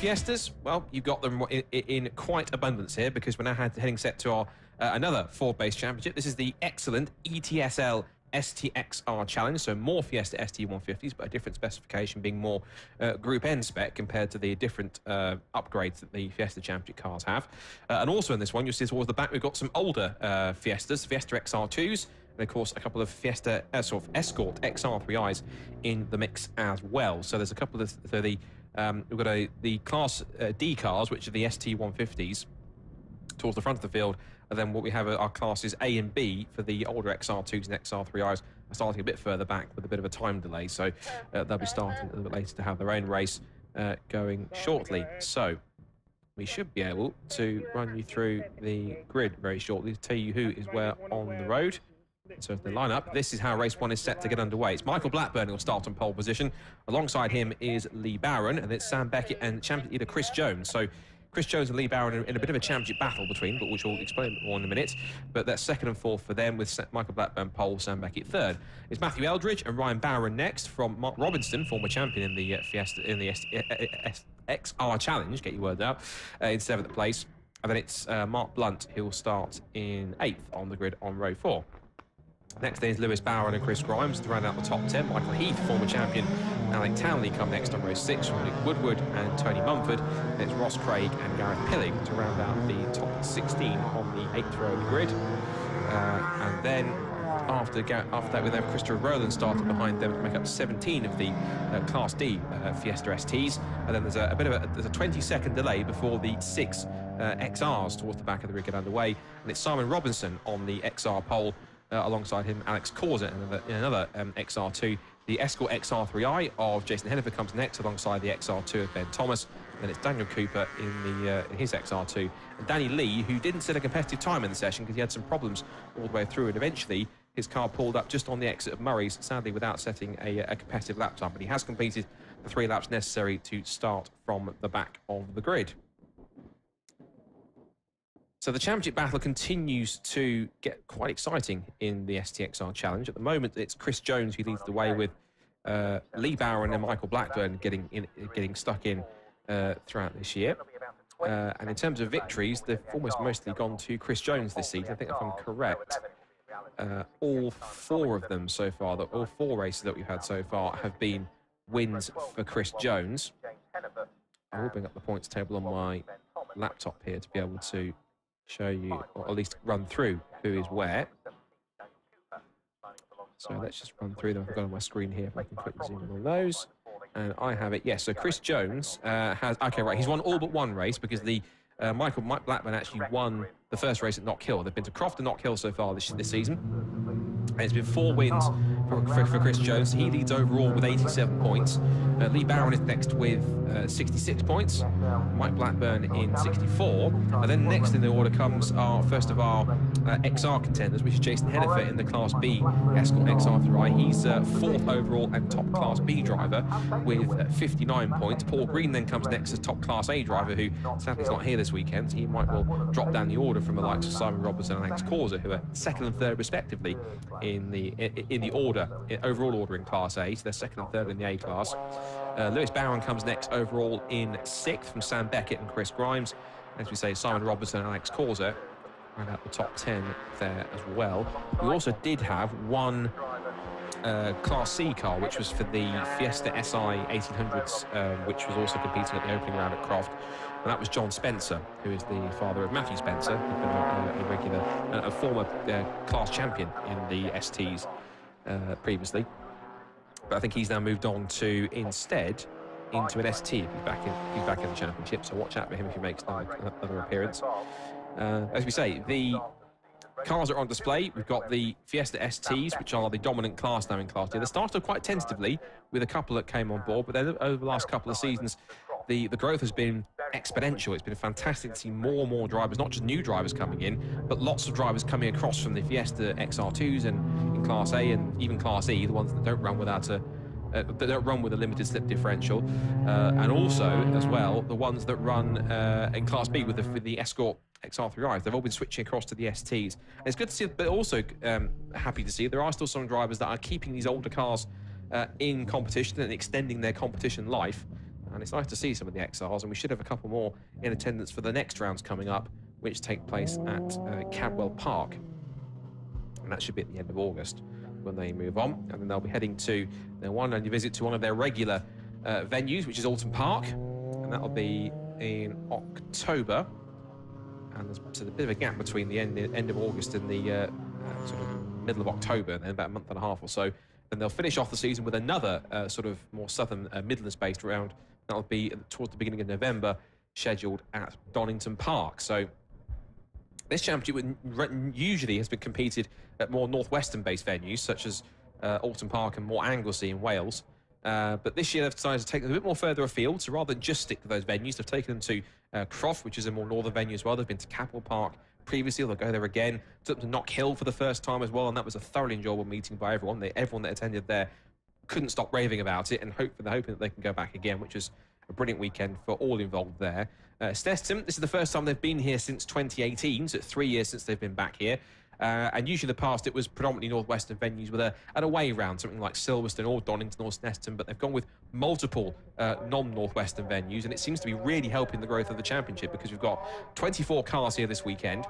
Fiestas, well, you've got them in quite abundance here, because we're now heading set to our another Ford-based championship. This is the excellent ETSL STXR Challenge, so more Fiesta ST150s, but a different specification, being more Group N spec compared to the different upgrades that the Fiesta Championship cars have. And also in this one, you'll see towards the back, we've got some older Fiestas, Fiesta XR2s, and of course a couple of Fiesta sort of Escort XR3is in the mix as well. So there's a couple of we've got the Class D cars, which are the ST150s, towards the front of the field, and then what we have are our classes A and B for the older XR2s and XR3is are starting a bit further back with a bit of a time delay, so they'll be starting a little bit later to have their own race going shortly. So we should be able to run you through the grid very shortly to tell you who is where on the road. So the lineup, this is how race one is set to get underway. It's Michael Blackburn who will start on pole position. Alongside him is Lee Barron, and it's Sam Beckett and champion leader Chris Jones. So Chris Jones and Lee Barron in a bit of a championship battle between, but which we'll explain more in a minute. But that's second and fourth for them, with Michael Blackburn pole, Sam Beckett third. It's Matthew Eldridge and Ryan Barron next, from Mark Robinson, former champion in the Fiesta, in the XR Challenge, get your words out, in seventh place. And then it's Mark Blunt, who will start in eighth on the grid on row 4. Next is Lewis Barron and Chris Grimes to round out the top 10. Michael Heath, former champion, Alec Townley come next on row 6 from Luke Woodward and Tony Mumford. And it's Ross Craig and Gareth Pilling to round out the top 16 on the 8th row of the grid. And then after that, we have Christopher Rowland starting behind them to make up 17 of the Class D Fiesta STs. And then there's a 20-second delay before the 6 XRs towards the back of the grid get underway. And it's Simon Robinson on the XR pole. Alongside him, Alex Corza in another XR2. The Escort XR3i of Jason Hennifer comes next, alongside the XR2 of Ben Thomas. And then it's Daniel Cooper in his XR2. And Danny Lee, who didn't set a competitive time in the session because he had some problems all the way through, and eventually his car pulled up just on the exit of Murray's, sadly without setting a competitive lap time. But he has completed the 3 laps necessary to start from the back of the grid. So the championship battle continues to get quite exciting in the STXR Challenge. At the moment, it's Chris Jones who leads the way, with Lee Barron and Michael Blackburn getting stuck in throughout this year. And in terms of victories, they've almost mostly gone to Chris Jones this season. I think if I'm correct, all 4 of them so far, all 4 races that we've had so far have been wins for Chris Jones. I will bring up the points table on my laptop here to be able to show you, or at least run through, who is where. So let's just run through them. I've got on my screen here if I can quickly zoom in on those. And I have it, yes. So Chris Jones has, okay, right, he's won all but 1 race, because the Mike Blackburn actually won the first race at Knock Hill. They've been to Croft and Knock Hill so far this season. And it's been 4 wins for Chris Jones. He leads overall with 87 points. Lee Barron is next with 66 points. Mike Blackburn in 64. And then next in the order comes first of our XR contenders, which is Jason Hennifer in the Class B Escort XR3i. He's 4th overall and top Class B driver with 59 points. Paul Green then comes next as top Class A driver, who sadly is not here this weekend. So he might well drop down the order from the likes of Simon Robertson and Alex Corza, who are 2nd and 3rd respectively in the order, overall order in Class A. So they're 2nd and 3rd in the A class. Lewis Barron comes next overall in 6th from Sam Beckett and Chris Grimes. As we say, Simon Robertson and Alex Corza round out the top 10 there as well. We also did have 1 Class C car, which was for the Fiesta SI 1800s, which was also competing at the opening round at Croft. And that was John Spencer, who is the father of Matthew Spencer, who's been a former class champion in the STs previously. But I think he's now moved on to instead into an ST if he's back in the championship. So watch out for him if he makes another appearance. As we say, the cars are on display. We've got the Fiesta STs, which are the dominant class now in Class D. They started quite tentatively with a couple that came on board, but then over the last couple of seasons, the growth has been exponential. It's been fantastic to see more and more drivers, not just new drivers coming in, but lots of drivers coming across from the Fiesta XR2s and in Class A and even Class E, the ones that don't run without that don't run with a limited slip differential, and also as well the ones that run in Class B with the Escort XR3is. They've all been switching across to the STs. And it's good to see, but also happy to see there are still some drivers that are keeping these older cars in competition and extending their competition life. And it's nice to see some of the XRs, and we should have a couple more in attendance for the next rounds coming up, which take place at Cadwell Park. And that should be at the end of August when they move on. And then they'll be heading to their one and only visit to one of their regular venues, which is Alton Park. And that'll be in October. And there's a bit of a gap between the end of August and the sort of middle of October, then about a month and a half or so. Then they'll finish off the season with another sort of more southern Midlands-based round. That'll be towards the beginning of November, scheduled at Donington Park. So this championship usually has been competed at more northwestern-based venues, such as Alton Park and more Anglesey in Wales. But this year they've decided to take them a bit more further afield, so rather than just stick to those venues, they've taken them to Croft, which is a more northern venue as well. They've been to Cadwell Park previously, they'll go there again. Took them to Knock Hill for the first time as well, and that was a thoroughly enjoyable meeting by everyone. Everyone that attended there couldn't stop raving about it, and they're hoping that they can go back again, which was a brilliant weekend for all involved there. Snetterton, this is the first time they've been here since 2018, so it's 3 years since they've been back here. And usually in the past, it was predominantly northwestern venues with an away round, something like Silverstone or Donington or Snetterton, but they've gone with multiple non-northwestern venues, and it seems to be really helping the growth of the championship, because we've got 24 cars here this weekend,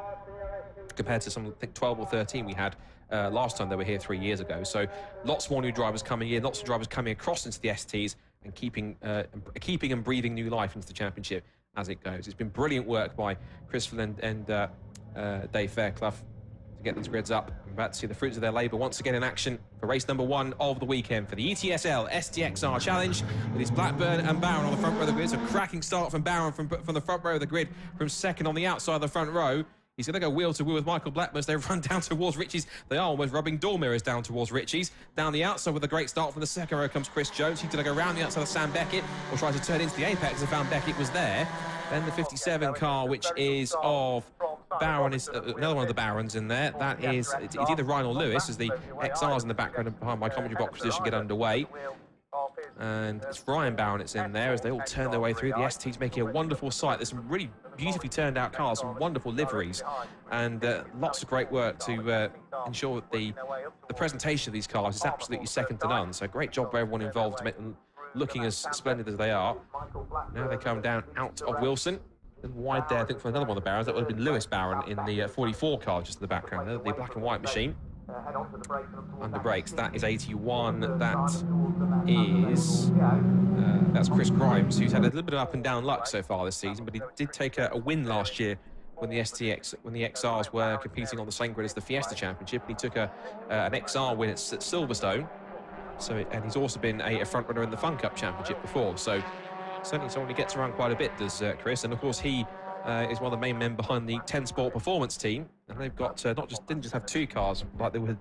compared to some, I think, 12 or 13 we had last time they were here 3 years ago. So lots more new drivers coming in, lots of drivers coming across into the STs and keeping and breathing new life into the championship as it goes. It's been brilliant work by Chris Flynn and Dave Fairclough to get these grids up. We're about to see the fruits of their labour once again in action for race number 1 of the weekend for the ETSL STXR Challenge, with his Blackburn and Barron on the front row of the grid. It's a cracking start from Barron from the front row of the grid, from second on the outside of the front row. He's going to go wheel to wheel with Michael Blackburn as they run down towards Ritchie's. They are almost rubbing door mirrors down towards Ritchie's. Down the outside with a great start from the second row comes Chris Jones. He's going to go round the outside of Sam Beckett, or try to turn into the apex, and found Beckett was there. Then the 57 car, which is of Barron, is another one of the Barons in there. That is, it's either Ryan or Lewis, as the XRs in the background and behind my commentary box position get underway. And it's Ryan Barron it's in there as they all turn their way through. The ST's making a wonderful sight. There's some really beautifully turned out cars, some wonderful liveries, and lots of great work to ensure that the presentation of these cars is absolutely second to none. So great job by everyone involved to make them looking as splendid as they are. Now they come down out of Wilson. And wide there, I think, for another one of the Barons. That would have been Lewis Barron in the 44 car just in the background, the black and white machine. Under brakes, that is 81. That is that's Chris Grimes, who's had a little bit of up and down luck so far this season, but he did take a win last year when the XRs were competing on the same grid as the Fiesta Championship. He took an XR win at Silverstone. And he's also been a front runner in the Fun Cup Championship before. So certainly someone who gets around quite a bit, does Chris. And of course he is one of the main men behind the 10 Sport Performance team, and they've got didn't just have 2 cars like they did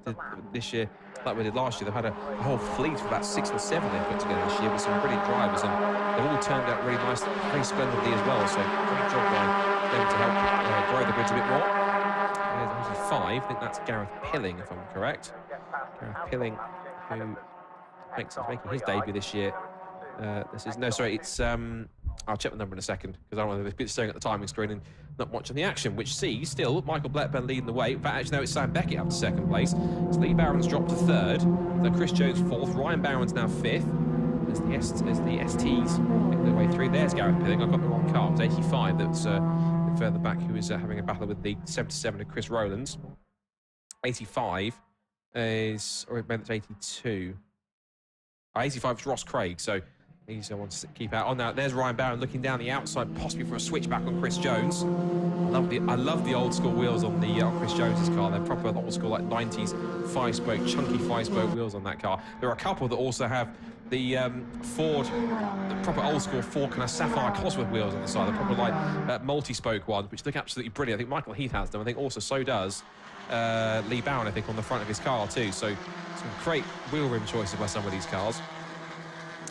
this year, like we did last year. They've had a whole fleet of about 6 or 7 they've put together this year with some brilliant drivers, and they've all turned out really nice, very splendidly as well. So great job by them to help grow the grids a bit more. There's 5. I think that's Gareth Pilling, if I'm correct. Gareth Pilling, who is making his debut this year. It's I'll check the number in a second, because I don't want to be staring at the timing screen and not watching the action, which sees still Michael Blackburn leading the way. In fact, actually, no, it's Sam Beckett up to second place. So Lee Barron's dropped to third. So Chris Jones fourth. Ryan Barron's now fifth. As the STs make their way through. There's Gareth Pilling. I've got the wrong car. It's 85. That's a bit further back, who is having a battle with the 77 of Chris Rowlands. 85 is, or maybe it's 82. 85 is Ross Craig. So he's the one to keep out. Oh, now there's Ryan Barron looking down the outside, possibly for a switchback on Chris Jones. I love the old school wheels on the Chris Jones's car. They're proper old school, like 90s 5-spoke, chunky 5-spoke wheels on that car. There are a couple that also have the Ford, the proper old school Ford kind of Sapphire Cosworth wheels on the side. They're proper like multi-spoke ones, which look absolutely brilliant. I think Michael Heath has them. I think also so does Lee Barron, I think, on the front of his car too. So some great wheel rim choices by some of these cars.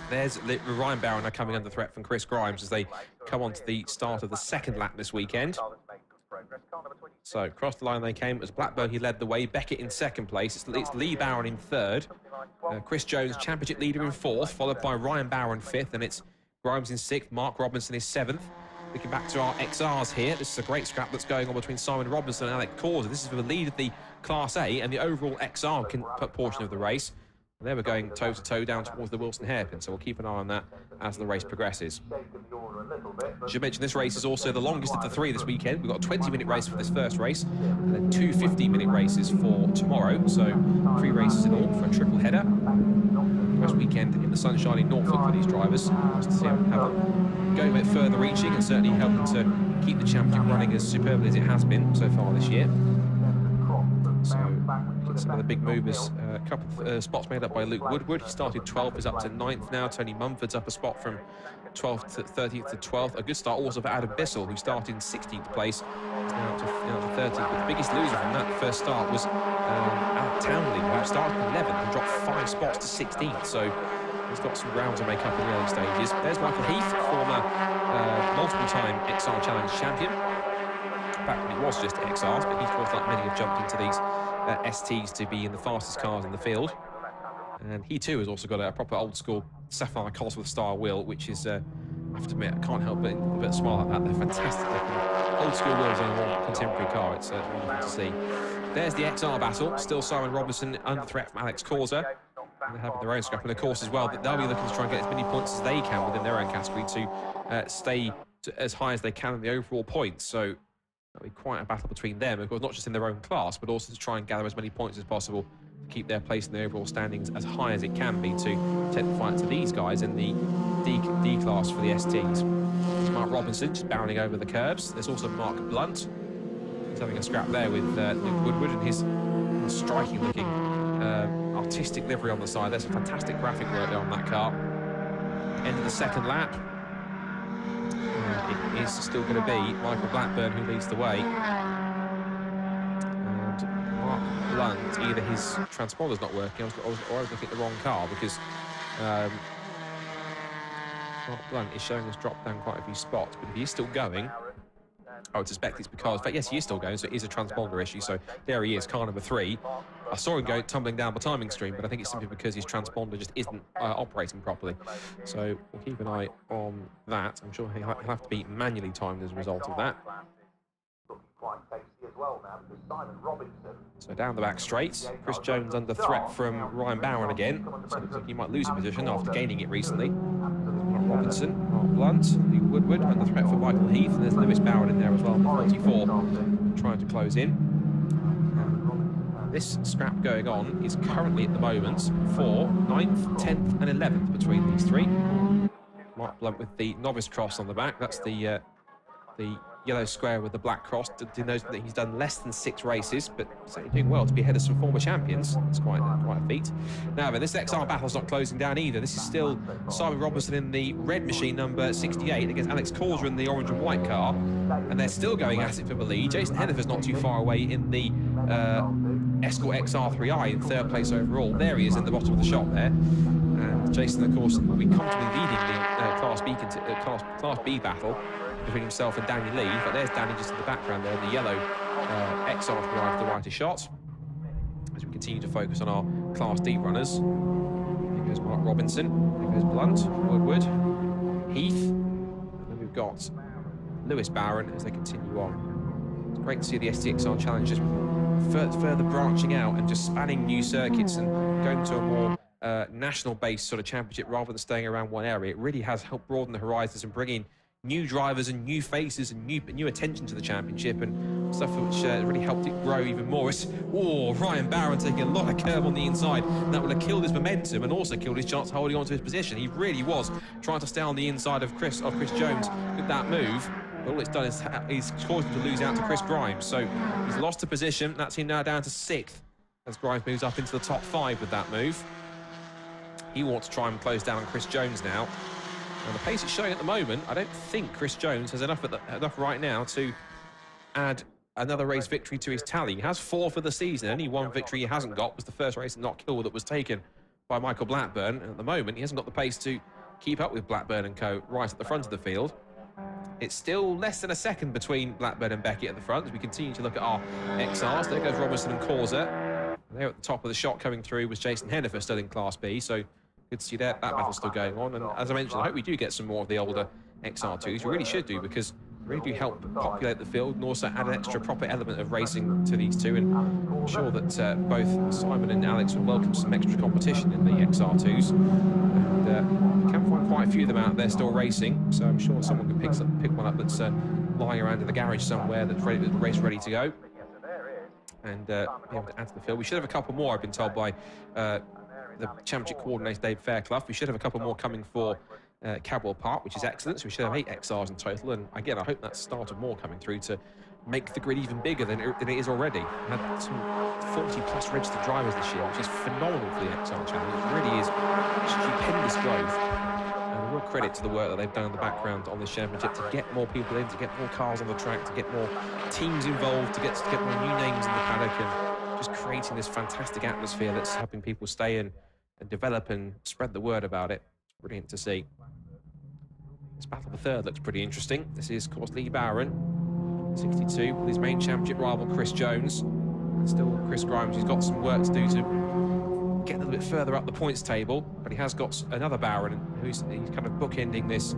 There's Ryan Barron now coming under threat from Chris Grimes as they come on to the start of the second lap this weekend. So across the line they came. It was Blackburn, he led the way. Beckett in second place. It's Lee Barron in third. Chris Jones, championship leader, in fourth, followed by Ryan Barron fifth, and it's Grimes in sixth. Mark Robinson is seventh. Looking back to our XRs here, this is a great scrap that's going on between Simon Robinson and Alec Causer. This is for the lead of the Class A and the overall XR portion of the race. They were going toe-to-toe down towards the Wilson hairpin, so we'll keep an eye on that as the race progresses. I should mention this race is also the longest of the 3 this weekend. We've got a 20-minute race for this first race, and then 2 15-minute races for tomorrow, so 3 races in all for a triple header. First weekend in the sunshine in Norfolk for these drivers. Just to see how them go a bit further reaching and certainly helping to keep the championship running as superbly as it has been so far this year. So, some of the big movers, a couple of spots made up by Luke Woodward. He started 12th, is up to 9th now. Tony Mumford's up a spot from 12th to 30th to 12th. A good start also for Adam Bissell, who started in 16th place. He's now to 30th. But the biggest loser from that first start was Alec Townley, who started 11th and dropped 5 spots to 16th. So he's got some ground to make up in the early stages. There's Michael Heath, former multiple-time XR Challenge champion. Back when it was just XRs, but he's, of course, like many, have jumped into these STs to be in the fastest cars in the field. And he too has also got a proper old school Sapphire Cosworth style wheel, which is, I have to admit, I can't help but smile at that. They're fantastic looking old school wheels on a more contemporary car. It's wonderful to see. There's the XR battle. Still Simon Robinson under threat from Alex Causa. They're having their own scrap, and of course as well, they'll be looking to try and get as many points as they can within their own category to stay as high as they can in the overall points. So that'll be quite a battle between them, of course, not just in their own class, but also to try and gather as many points as possible to keep their place in the overall standings as high as it can be to take the fight to these guys in the D class for the STs. There's Mark Robinson just barreling over the curbs. There's also Mark Blunt. He's having a scrap there with Luke Woodward and his striking-looking artistic livery on the side. There's some fantastic graphic work there on that car. End of the second lap. It is still going to be Michael Blackburn who leads the way. And Mark Blunt, either his transponder's not working, or I was looking at the wrong car, because Mark Blunt is showing us drop down quite a few spots, but if he is still going, I would suspect it's because, in fact, yes, he is still going, so it is a transponder issue. So there he is, car number 3. I saw him go tumbling down the timing stream, but I think it's simply because his transponder just isn't operating properly. So we'll keep an eye on that. I'm sure he'll have to be manually timed as a result of that. So down the back straight, Chris Jones under threat from Ryan Bowen again. So it looks like he might lose a position after gaining it recently. Mark Robinson, Mark Blunt, Luke Woodward under threat for Michael Heath. And there's Lewis Bowen in there as well, 44, trying to close in. This scrap going on is currently at the moment for 9th, 10th and 11th between these 3. Mark Blunt with the novice cross on the back. That's the yellow square with the black cross, denoting that he's done less than 6 races, but certainly doing well to be ahead of some former champions. It's quite a feat. Now then, this XR battle's not closing down either. This is still Simon Robinson in the red machine number 68 against Alex Causa in the orange and white car, and they're still going at it for the lead. Jason Hennifer's not too far away in the Escort XR3i in 3rd place overall. There he is in the bottom of the shot there. And Jason, of course, will be comfortably leading the Class B battle between himself and Danny Lee. But there's Danny just in the background there, the yellow XR3i with the whiter shot. As we continue to focus on our Class D runners. There goes Mark Robinson, there goes Blunt, Woodward, Heath, and then we've got Lewis Bowen as they continue on. It's great to see the STXR Challenge just further branching out and just spanning new circuits and going to a more national-based sort of championship rather than staying around one area. It really has helped broaden the horizons and bring in new drivers and new faces and new attention to the championship, and stuff which really helped it grow even more. Ryan Bowen taking a lot of curve on the inside. That would have killed his momentum and also killed his chance of holding on to his position. He really was trying to stay on the inside of Chris Jones with that move. But all it's done is caused him to lose out to Chris Grimes. So he's lost a position. That's him now down to 6th as Grimes moves up into the top 5 with that move. He wants to try and close down on Chris Jones now. And the pace it's showing at the moment, I don't think Chris Jones has enough right now to add another race victory to his tally. He has 4 for the season. Only 1 victory he hasn't got was the first race at Knockhill that was taken by Michael Blackburn. And at the moment, he hasn't got the pace to keep up with Blackburn and co right at the front of the field. It's still less than a second between Blackburn and Beckett at the front as we continue to look at our XRs. There goes Robinson and Causa. There at the top of the shot coming through was Jason Hennifer, still in Class B. So good to see that battle's still going on. And as I mentioned, I hope we do get some more of the older XR2s. We really should do, because really do help populate the field and also add an extra proper element of racing to these two. And I'm sure that both Simon and Alex would welcome some extra competition in the XR2s. And you can find quite a few of them out there still racing, so I'm sure someone can pick one up that's lying around in the garage somewhere that's race ready to go. And be able to add to the field. We should have a couple more, I've been told by the championship coordinator, Dave Fairclough. We should have a couple more coming for Cadwell Park, which is excellent. So we should have 8 XRs in total. And again, I hope that's the start of more coming through to make the grid even bigger than it is already. We had some 40+ registered drivers this year, which is phenomenal for the XR challenge. It really is stupendous growth. And a real credit to the work that they've done in the background on this championship to get more people in, to get more cars on the track, to get more teams involved, to get more new names in the paddock, and just creating this fantastic atmosphere that's helping people stay and develop and spread the word about it. It's brilliant to see. This battle for third looks pretty interesting. This is, of course, Lee Barron, 62, with his main championship rival, Chris Jones. And still Chris Grimes, he's got some work to do to get a little bit further up the points table, but he has got another Barron he's kind of bookending this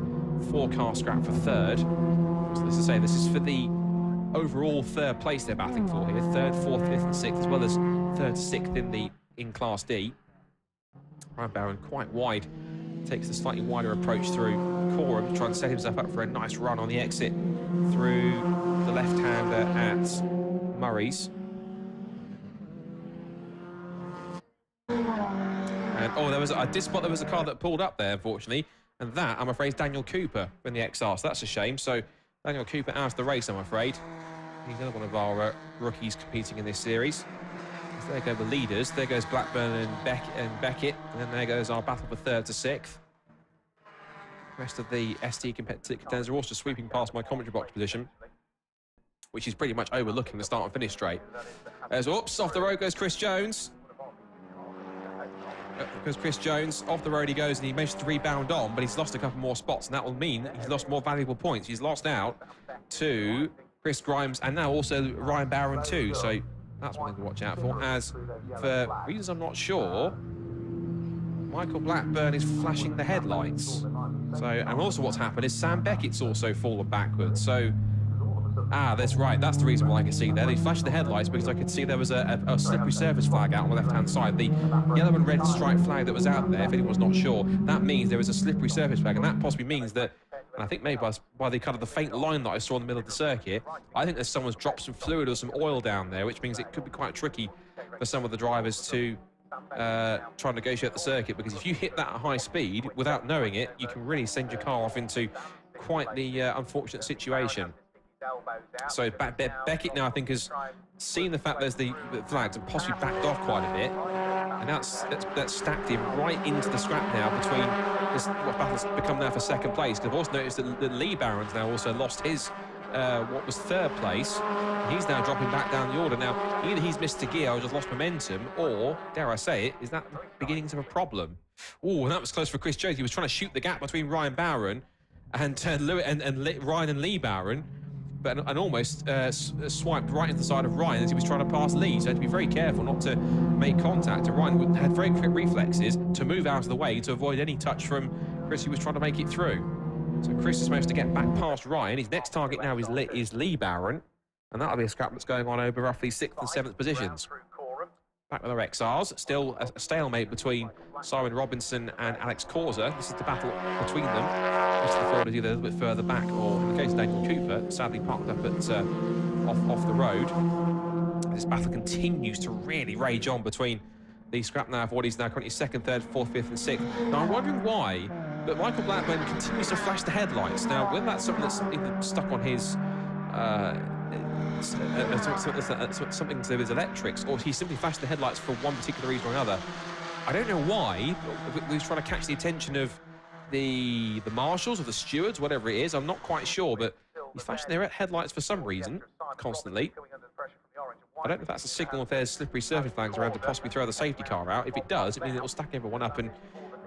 4-car scrap for third. So as I say, this is for the overall third place they're battling for here. Third, fourth, fifth and sixth, as well as third to sixth in Class D. Ryan Barron quite wide, takes a slightly wider approach through Coram, trying to set himself up for a nice run on the exit through the left-hander at Murray's. And I did spot there was a car that pulled up there, unfortunately, and that, I'm afraid, is Daniel Cooper in the XR, so that's a shame. So Daniel Cooper out of the race, I'm afraid. He's another one of our rookies competing in this series. So there go the leaders. There goes Blackburn and Beckett, and then there goes our battle for third to sixth. The rest of the ST contenders are also sweeping past my commentary box position, which is pretty much overlooking the start and finish straight. There's, oops, off the road goes Chris Jones. Because Chris Jones, off the road he goes, and he managed to rebound on, but he's lost a couple more spots, and that will mean he's lost more valuable points. He's lost out to Chris Grimes and now also Ryan Barron too, so that's one thing to watch out for. As for reasons I'm not sure, Michael Blackburn is flashing the headlights. So, and also what's happened is Sam Beckett's also fallen backwards. So, that's right. That's the reason why I could see there. They flashed the headlights because I could see there was a slippery surface flag out on the left-hand side. The yellow and red stripe flag that was out there, if anyone's not sure, that means there was a slippery surface flag, and that possibly means that, and I think maybe by the kind of the faint line that I saw in the middle of the circuit, I think that someone's dropped some fluid or some oil down there, which means it could be quite tricky for some of the drivers to try and negotiate the circuit, because if you hit that at high speed without knowing it, you can really send your car off into quite the unfortunate situation. So Beckett now, I think, has seen the fact there's the flags and possibly backed off quite a bit, and that's stacked him right into the scrap now between this, what battle's become now for second place. Because I've also noticed that Lee Barron's now also lost his what was third place. He's now dropping back down the order. Now, either he's missed a gear or just lost momentum, or, dare I say it, is that the beginnings of a problem? Oh, and that was close for Chris Jones. He was trying to shoot the gap between Ryan Barron and Ryan and Lee Barron, and almost swiped right into the side of Ryan as he was trying to pass Lee. So he had to be very careful not to make contact. And Ryan had very quick reflexes to move out of the way to avoid any touch from Chris, who was trying to make it through. So Chris has managed to get back past Ryan. His next target now is Lee Barron, and that'll be a scrap that's going on over roughly 6th and 7th positions. Back with our XRs, still a stalemate between Simon Robinson and Alex Causa. This is the battle between them. Most of the field is either a little bit further back, or in the case of Daniel Cooper, sadly parked up at off the road. This battle continues to really rage on between the scrap now for what he's now currently 2nd, 3rd, 4th, 5th and 6th. Now I'm wondering why, but Michael Blackburn continues to flash the headlights. Now, whether that's something that's either stuck on his something to do with his electrics, or he simply flashed the headlights for one particular reason or another, I don't know why. He's trying to catch the attention of the marshals or the stewards, whatever it is. I'm not quite sure, but he's flashing their headlights for some reason constantly. I don't know if that's a signal if there's slippery surface flags around to possibly throw the safety car out. If it does, it means it will stack everyone up, and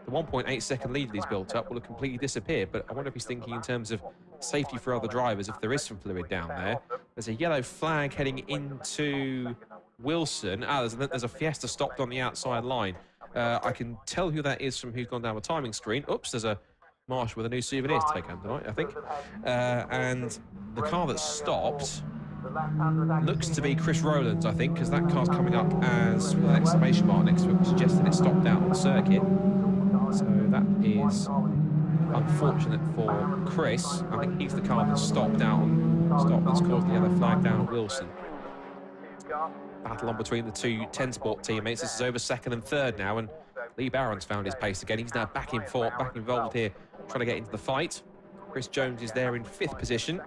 the 1.8-second lead that he's built up will have completely disappeared. But I wonder if he's thinking in terms of safety for other drivers if there is some fluid down there. There's a yellow flag heading into Wilson. There's a Fiesta stopped on the outside line. I can tell who that is from who's gone down the timing screen. Oops, there's a Marshall with a new souvenir to take home tonight, I think. And the car that stopped looks to be Chris Rowlands, I think, because that car's coming up as with an exclamation mark next to it, suggesting it stopped out on the circuit. So that is unfortunate for Chris. I think he's the car that stopped out on stop that's caused the yellow flag down at Wilson. Battle on between the two 10 Sport teammates. This is over second and third now, and Lee Barron's found his pace again. He's now back involved here, trying to get into the fight. Chris Jones is there in 5th position.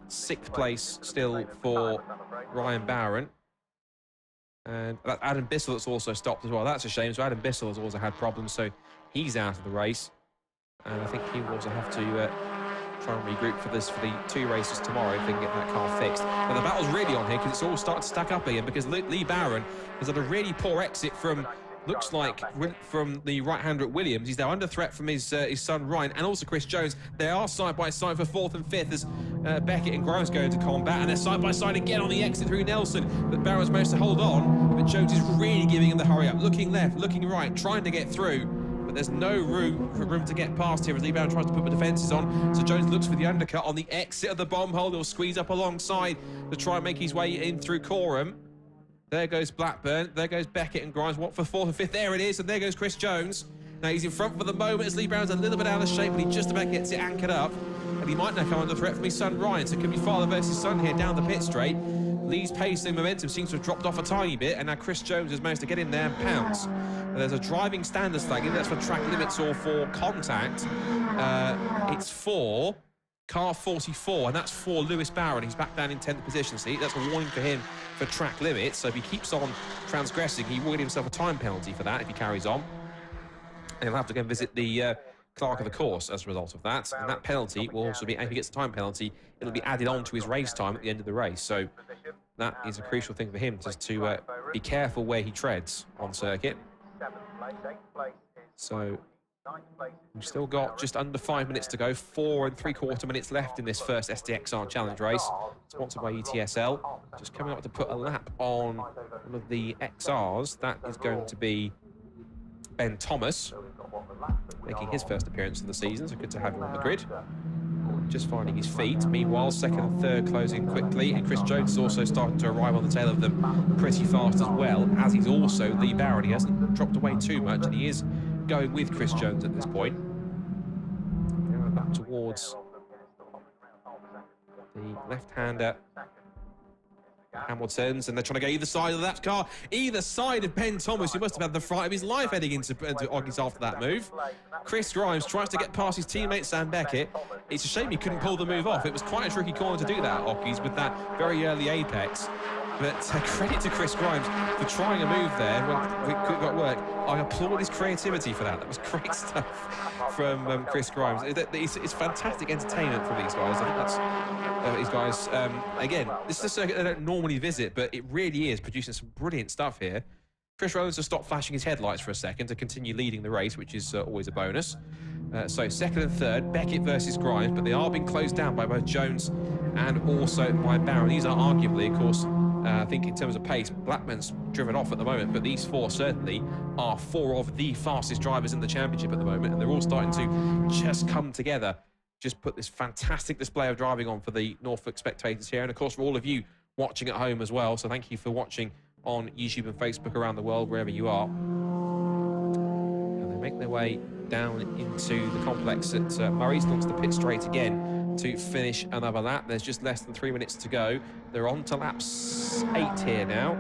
6th place still for Ryan Barron. And Adam Bissell that's also stopped as well. That's a shame. So Adam Bissell has also had problems, so he's out of the race. And I think he will also have to try and regroup for the 2 races tomorrow if they can get that car fixed. But the battle's really on here because it's all starting to stack up again, because Lee Barron has had a really poor exit from, looks like, from the right-hander at Williams. He's now under threat from his son Ryan and also Chris Jones. They are side by side for 4th and 5th as Beckett and Grimes go into combat, and they're side by side again on the exit through Nelson. But Barron's managed to hold on, but Jones is really giving him the hurry up, looking left, looking right, trying to get through. But there's no room to get past here as Lee Barron tries to put the defences on. So Jones looks for the undercut on the exit of the bomb hole. He'll squeeze up alongside to try and make his way in through Coram. There goes Blackburn. There goes Beckett and Grimes. What for 4th and 5th? There it is. And there goes Chris Jones. Now he's in front for the moment as Lee Barron's a little bit out of shape, but he just about gets it anchored up. And he might now come under threat from his son Ryan. So it could be father versus son here down the pit straight. Lee's pace and momentum seems to have dropped off a tiny bit, and now Chris Jones has managed to get in there and pounce. There's a driving standards flag, either that's for track limits or for contact. It's for car 44, and that's for Lewis Barron. He's back down in 10th position. See, that's a warning for him for track limits. So if he keeps on transgressing, he will get himself a time penalty for that if he carries on. And he'll have to go and visit the clerk of the course as a result of that. And that penalty will also be, if he gets a time penalty, it'll be added on to his race time at the end of the race. So that is a crucial thing for him, just to be careful where he treads on circuit. So we've still got just under 5 minutes to go, 4 3/4 minutes left in this first STXR Challenge race, sponsored by ETSL. Just coming up to put a lap on one of the XRs. That is going to be Ben Thomas, making his first appearance of the season, so good to have him on the grid. Just finding his feet. Meanwhile, 2nd and 3rd closing quickly, and Chris Jones is also starting to arrive on the tail of them pretty fast as well, as he's also Lee Barron. He hasn't dropped away too much, and he is going with Chris Jones at this point. Now up towards the left-hander Hamilton's, and they're trying to go either side of that car, either side of Ben Thomas, who must have had the fright of his life heading into Oggies after that move. Chris Grimes tries to get past his teammate Sam Beckett. It's a shame he couldn't pull the move off. It was quite a tricky corner to do that at Oggies with that very early apex. But credit to Chris Grimes for trying a move there when it got work. I applaud his creativity for that. That was great stuff from Chris Grimes. It's fantastic entertainment from these guys. I think that's these guys. Again, this is a circuit they don't normally visit, but it really is producing some brilliant stuff here. Chris Rowlands has stopped flashing his headlights for a second to continue leading the race, which is always a bonus. So 2nd and 3rd, Beckett versus Grimes, but they are being closed down by both Jones and also by Barron. These are arguably, of course, I think in terms of pace, Blackman's driven off at the moment, but these 4 certainly are 4 of the fastest drivers in the championship at the moment, and they're all starting to just come together, just put this fantastic display of driving on for the Norfolk spectators here, and of course for all of you watching at home as well. So thank you for watching on YouTube and Facebook around the world, wherever you are. And they make their way down into the complex at Murray's, onto the pit straight again to finish another lap. There's just less than 3 minutes to go. They're on to lap 8 here now,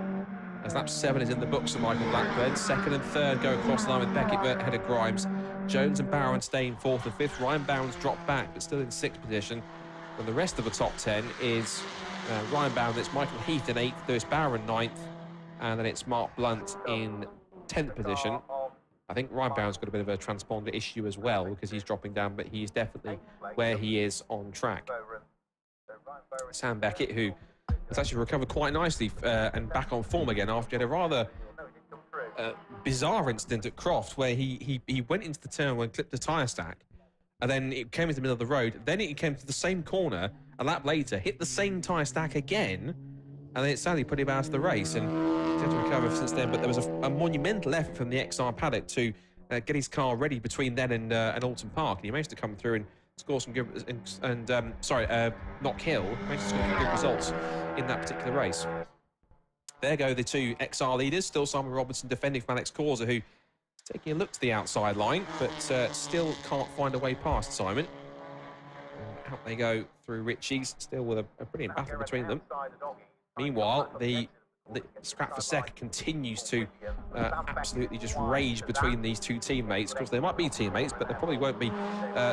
as lap 7 is in the books for Michael Blackburn. 2nd and 3rd go across the line with Beckett ahead of Grimes. Jones and Barron stay in 4th and 5th. Ryan Barron's dropped back, but still in 6th position. And the rest of the top 10 is Ryan Barron, it's Michael Heath in 8th, there's Barron 9th, and then it's Mark Blunt in 10th position. I think Ryan Barron's got a bit of a transponder issue as well, because he's dropping down, but he's definitely where he is on track. Sam Beckett, who has actually recovered quite nicely and back on form again after he had a rather bizarre incident at Croft, where he went into the turn and clipped the tyre stack, and then it came into the middle of the road. Then it came to the same corner a lap later, hit the same tyre stack again, and then it sadly put him out of the race. And he's had to recover since then, but there was a monumental effort from the XR paddock to get his car ready between then and Alton Park. And he managed to come through and score some good, not kill, managed to score some good results in that particular race. There go the two XR leaders, still Simon Robinson defending from Alex Corsa, who is taking a look to the outside line, but still can't find a way past Simon. And out they go through Ritchie's, still with a brilliant battle between them. Meanwhile, the scrap for second continues to absolutely just rage between these two teammates. Of course, they might be teammates, but they probably won't be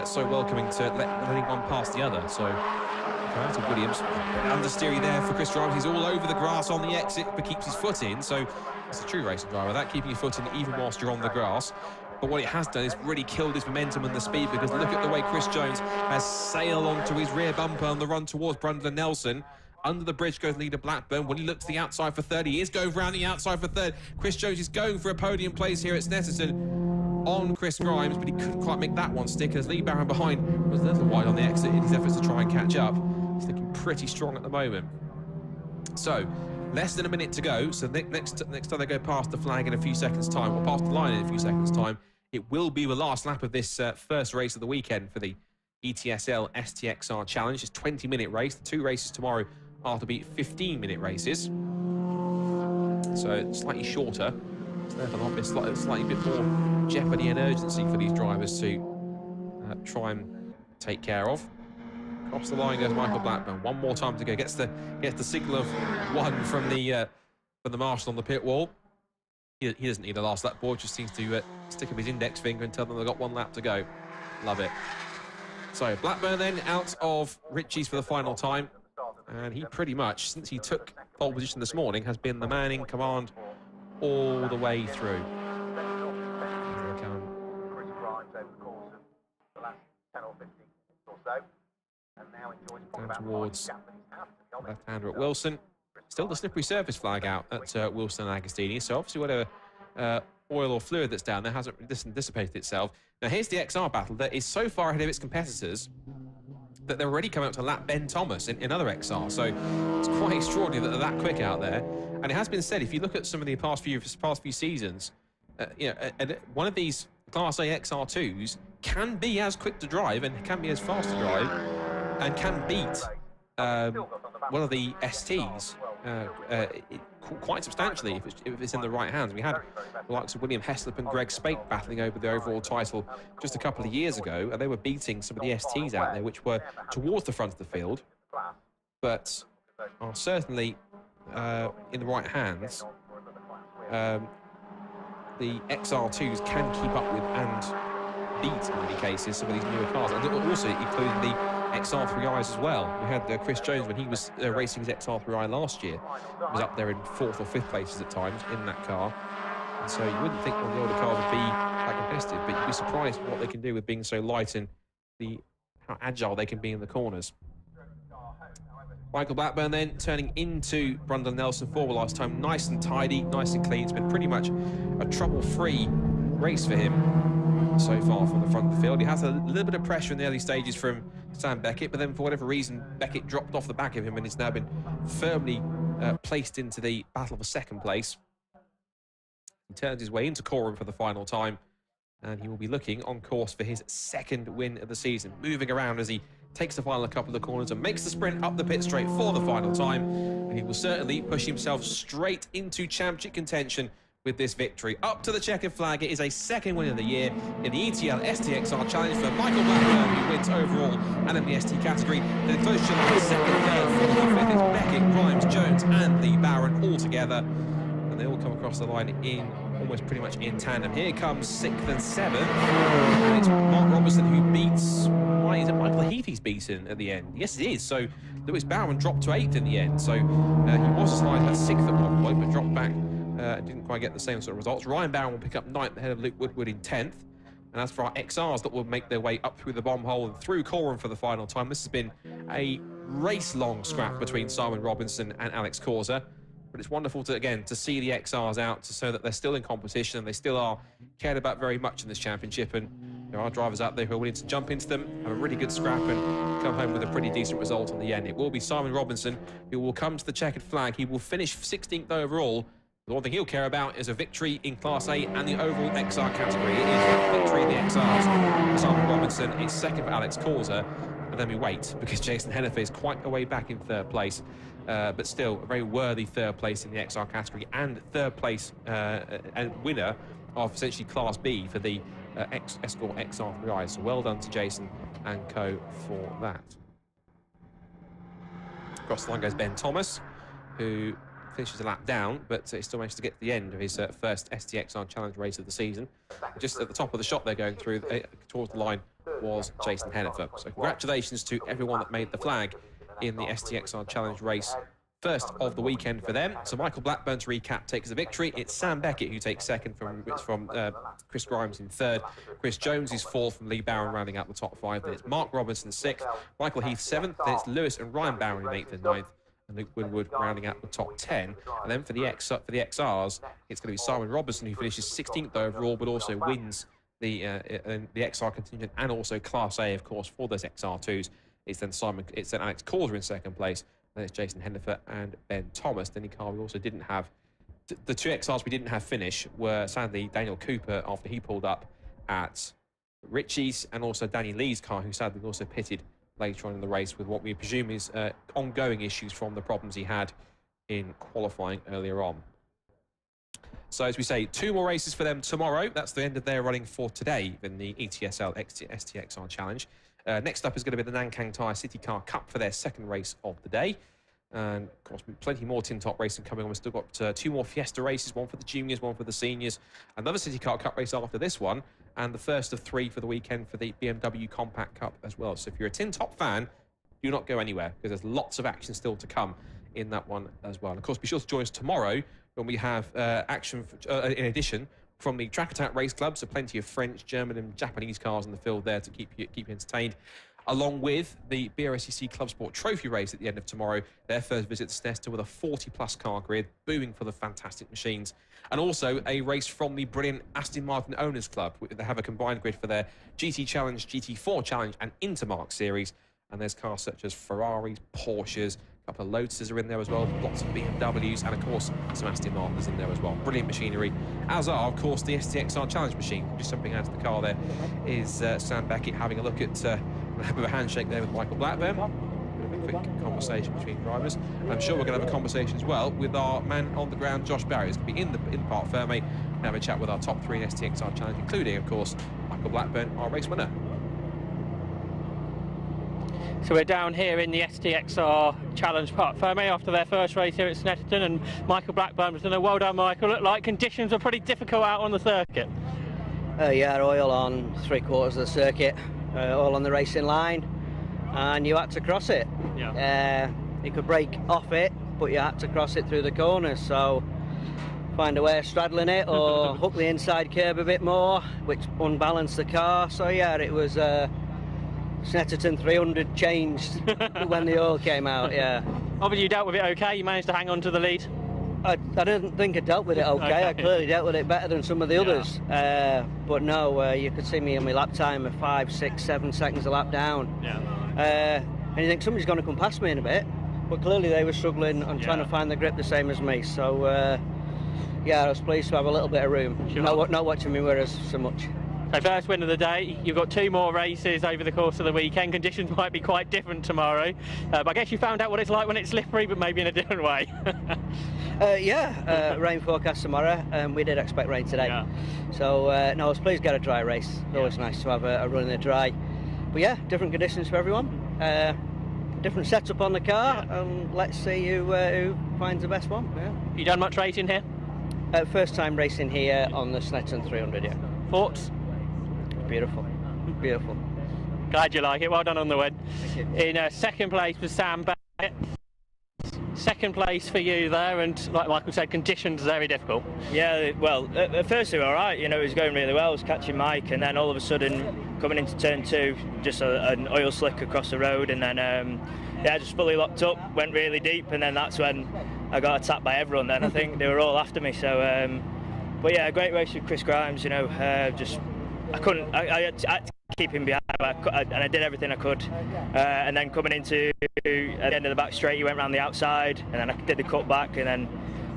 so welcoming to letting one pass the other. So, out of Williams, understeery there for Chris Grimes. He's all over the grass on the exit, but keeps his foot in. So, it's a true racing driver, that, keeping your foot in even whilst you're on the grass. But what it has done is really killed his momentum and the speed, because look at the way Chris Jones has sailed onto his rear bumper on the run towards Brundle Nelson. Under the bridge goes leader Blackburn. When he looks to the outside for third, he is going round the outside for third. Chris Jones is going for a podium place here at Snetterton on Chris Grimes, but he couldn't quite make that one stick as Lee Barron behind was a little wide on the exit in his efforts to try and catch up. He's looking pretty strong at the moment. So, less than a minute to go. So next time they go past the flag in a few seconds' time, or past the line in a few seconds' time, it will be the last lap of this first race of the weekend for the ETSL STXR Challenge. It's a 20-minute race. The two races tomorrow are to be 15-minute races. So slightly shorter. So there'll be slightly bit more jeopardy and urgency for these drivers to try and take care of. Across the line goes Michael Blackburn. One more time to go. Gets the signal of one from the marshal on the pit wall. He doesn't need a last lap board. Just seems to stick up his index finger and tell them they've got one lap to go. Love it. So Blackburn then out of Ritchie's for the final time. And he pretty much, since he took pole position this morning, has been the man in command all the way through. Down towards left-hander at Wilson. Still the slippery surface flag out at Wilson and Agostini. So obviously whatever oil or fluid that's down there hasn't dissipated itself. Now here's the XR battle that is so far ahead of its competitors that they're already coming up to lap Ben Thomas in other XR. So it's quite extraordinary that they're that quick out there. And it has been said, if you look at some of the past few seasons, one of these Class A XR2s can be as quick to drive and can be as fast to drive and can beat one of the STs quite substantially if it's in the right hands. We had the likes of William Heslop and Greg Spate battling over the overall title just a couple of years ago, and they were beating some of the STs out there, which were towards the front of the field, but are certainly in the right hands. The XR2s can keep up with and beat, in many cases, some of these newer cars, and also including the XR3Is as well. We had Chris Jones, when he was racing his XR3i last year, was up there in 4th or 5th places at times in that car. And so you wouldn't think one of the older cars would be that competitive, but you'd be surprised what they can do with being so light and how agile they can be in the corners. Michael Blackburn then turning into Brundle Nelson for the last time. Nice and tidy, nice and clean. It's been pretty much a trouble-free race for him so far from the front of the field. He has a little bit of pressure in the early stages from Sam Beckett, but then for whatever reason, Beckett dropped off the back of him and has now been firmly placed into the battle for second place. He turns his way into Coram for the final time, and he will be looking on course for his second win of the season, moving around as he takes the final couple of corners and makes the sprint up the pit straight for the final time. And he will certainly push himself straight into championship contention with this victory. Up to the checkered flag, it is a second win of the year in the ETL STXR Challenge for Michael Blackburn, who wins overall and in the ST category. Then close to the second, third, fourth, and fifth. It's Beckett, Grimes, Jones, and Lee Barron all together. And they all come across the line in almost pretty much in tandem. Here comes 6th and 7th. And it's Mark Robertson who beats, why is it Michael Heath beaten at the end? Yes, it is. So Lewis Barron dropped to 8th in the end. So he was as high as 6th at one point, but dropped back. Didn't quite get the same sort of results. Ryan Barron will pick up 9th ahead of Luke Woodward in 10th. And as for our XRs that will make their way up through the bomb hole and through Coram for the final time, this has been a race-long scrap between Simon Robinson and Alex Corsa. But it's wonderful to, again, to see the XRs out so that they're still in competition and they still are cared about very much in this championship. And there are drivers out there who are willing to jump into them, have a really good scrap and come home with a pretty decent result in the end. It will be Simon Robinson who will come to the checkered flag. He will finish 16th overall. The one thing he'll care about is a victory in Class A and the overall XR category. It is that victory in the XRs. Simon Robinson is second for Alex Causer. And then we wait, because Jason Hennifer is quite a way back in third place. But still, a very worthy third place in the XR category and third place and winner of essentially Class B for the Escort XR3i. So well done to Jason and co for that. Across the line goes Ben Thomas, who finishes a lap down, but he still managed to get to the end of his first STXR Challenge race of the season. Just at the top of the shot they're going through towards the line was Jason Hennifer. So congratulations to everyone that made the flag in the STXR Challenge race, first of the weekend for them. So Michael Blackburn, to recap, takes the victory. It's Sam Beckett who takes second from Chris Grimes in third. Chris Jones is fourth from Lee Barron rounding out the top five. Then it's Mark Robinson sixth, Michael Heath seventh. Then it's Lewis and Ryan Barron in eighth and ninth, and Luke Winwood rounding out the top 10. And then for the XRs, it's going to be Simon Robertson who finishes 16th overall, but also wins the XR contingent and also Class A, of course, for those XR2s. It's then Alex Causer in second place. Then it's Jason Hennifer and Ben Thomas. Then we also didn't have the two XRs we didn't have finish were sadly Daniel Cooper after he pulled up at Ritchie's, and also Danny Lee's car, who sadly also pitted later on in the race with what we presume is ongoing issues from the problems he had in qualifying earlier on. So as we say, 2 more races for them tomorrow. That's the end of their running for today in the ETSL STXR Challenge. Next up is going to be the Nankang Tyre City Car Cup for their second race of the day. And of course, plenty more tin top racing coming on. We've still got 2 more Fiesta races, one for the juniors, one for the seniors, another City Car Cup race after this one, and the first of 3 for the weekend for the BMW Compact Cup as well. So if you're a tin top fan, do not go anywhere, because there's lots of action still to come in that one as well. And of course, be sure to join us tomorrow when we have action in addition from the Track Attack Race Club. So plenty of French, German and Japanese cars in the field there to keep you entertained, along with the BRSCC Club Sport Trophy race at the end of tomorrow. Their first visit to Snesta with a 40-plus car grid, booming for the fantastic machines. And also a race from the brilliant Aston Martin Owners Club. They have a combined grid for their GT Challenge, GT4 Challenge and Intermark series. And there's cars such as Ferraris, Porsches, a couple of Lotuses are in there as well, lots of BMWs, and of course some Aston Martins in there as well. Brilliant machinery, as are of course the STXR Challenge machine. Just jumping out of the car there is Sam Beckett having a look at a bit of a handshake there with Michael Blackburn. A quick conversation between drivers. And I'm sure we're going to have a conversation as well with our man on the ground, Josh Barry, who's going to be in Parc Ferme and have a chat with our top 3 in STXR Challenge, including of course Michael Blackburn, our race winner. So we're down here in the STXR Challenge Parc Ferme after their first race here at Snetterton, and Michael Blackburn was doing a well done, Michael. Looked like conditions were pretty difficult out on the circuit. Yeah, oil on 3/4 of the circuit, all on the racing line, and you had to cross it. Yeah. You could brake off it, but you had to cross it through the corners, so find a way of straddling it or hook the inside curb a bit more, which unbalanced the car. So yeah, it was Snetterton 300 changed when the oil came out, yeah. Obviously you dealt with it okay, you managed to hang on to the lead. I didn't think I dealt with it okay. I clearly dealt with it better than some of the others. But no, you could see me on my lap time of 5, 6, 7 seconds a lap down. Yeah. And you think somebody's going to come past me in a bit, but clearly they were struggling and trying to find the grip the same as me. So yeah, I was pleased to have a little bit of room. Sure. Not watching me mirrors so much. So first win of the day, you've got 2 more races over the course of the weekend. Conditions might be quite different tomorrow, but I guess you found out what it's like when it's slippery, but maybe in a different way. Rain forecast tomorrow. We did expect rain today. Yeah. So no, I was pleased to get a dry race. It's always nice to have a run in the dry. But yeah, different conditions for everyone. Different setup on the car, and let's see who finds the best one. Yeah. You done much racing here? First time racing here on the Snetterton 300, yeah. Thoughts? Beautiful, beautiful. Glad you like it. Well done on the win. Thank you. In second place was Sam Beckett. Second place for you there, and like Michael said, conditions very difficult. Yeah, well, at first they were all right. You know, it was going really well. I was catching Mike, and then all of a sudden, coming into turn 2, just an oil slick across the road, and then yeah, just fully locked up, went really deep, and then that's when I got attacked by everyone. Then I think they were all after me. So, but yeah, a great race with Chris Grimes. You know, just I had to keep him behind, and I did everything I could. And then coming into at the end of the back straight, he went round the outside, and then I did the cut back, and then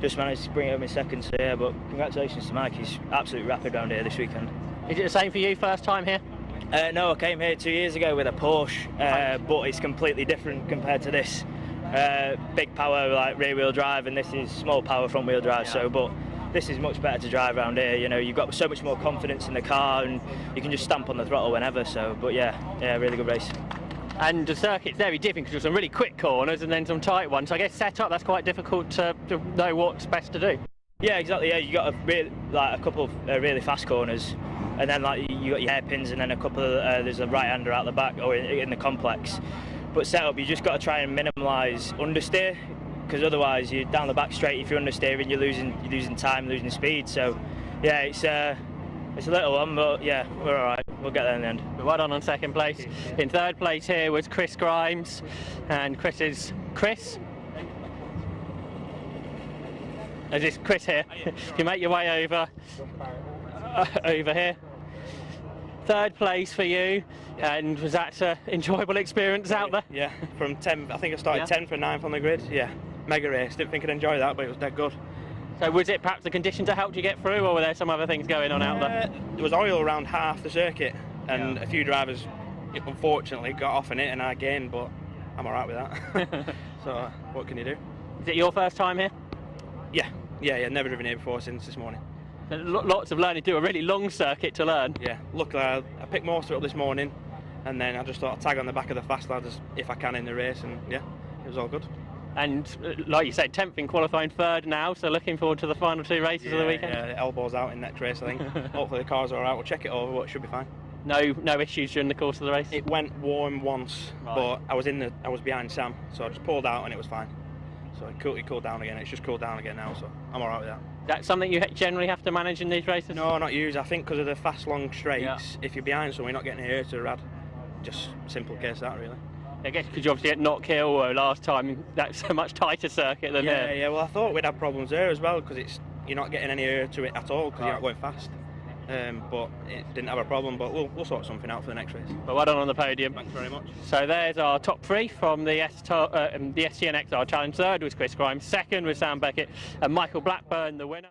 just managed to bring it home in second. So yeah, but congratulations to Mike. He's absolutely rapid round here this weekend. Is it the same for you, first time here? No, I came here 2 years ago with a Porsche, but it's completely different compared to this. Big power, like rear wheel drive, and this is small power front wheel drive. So, but this is much better to drive around here. You know, you've got so much more confidence in the car, and you can just stamp on the throttle whenever. So, but yeah, really good race. And the circuit's very different because there's some really quick corners and then some tight ones. So I guess set up, that's quite difficult to know what's best to do. Yeah, exactly. Yeah, you got a couple of really fast corners, and then like you got your hairpins, and then a couple of there's a right-hander out the back or in the complex. But setup, you just got to try and minimise understeer, because otherwise you're down the back straight. If you're understeering, you're losing time, losing speed. So yeah, it's a little one, but yeah, we're all right. We'll get there in the end. Well done on second place. In third place here was Chris Grimes, and Chris. Is this Chris here? You make your way over here. Third place for you, and was that an enjoyable experience out there? Yeah, from 10, I think I started 10th and 9th on the grid. Yeah, mega race. Didn't think I'd enjoy that, but it was dead good. So was it perhaps the conditions that helped you get through, or were there some other things going on out there? There was oil around half the circuit, and a few drivers unfortunately got off in it, and I gained, but I'm alright with that. So what can you do? Is it your first time here? Yeah, never driven here before since this morning. Lots of learning, do a really long circuit to learn. Yeah, luckily I picked most of it up this morning, and then I just thought I'd tag on the back of the fast lads if I can in the race, and yeah, it was all good. And like you said, 10th in qualifying, third now, so looking forward to the final two races of the weekend. Yeah, the elbows out in next race, I think. Hopefully the cars are alright, we'll check it over, but it should be fine. No issues during the course of the race? It went warm once, right. But I was behind Sam, so I just pulled out and it was fine. So it cooled down again. It's just cooled down again now, so I'm alright with that. That's something you generally have to manage in these races? No, not usually. I think because of the fast, long straights, if you're behind someone, you're not getting hurt or rad. Just simple case of that, really. I guess because you obviously at Knock Hill last time, that's a much tighter circuit than here. Yeah, well, I thought we'd have problems there as well, because you're not getting any air to it at all, because you're not going fast. But it didn't have a problem, but we'll sort something out for the next race. But well done on the podium. Thanks very much. So there's our top three from the STN XR Challenge. Third was Chris Grimes, second was Sam Beckett, and Michael Blackburn, the winner.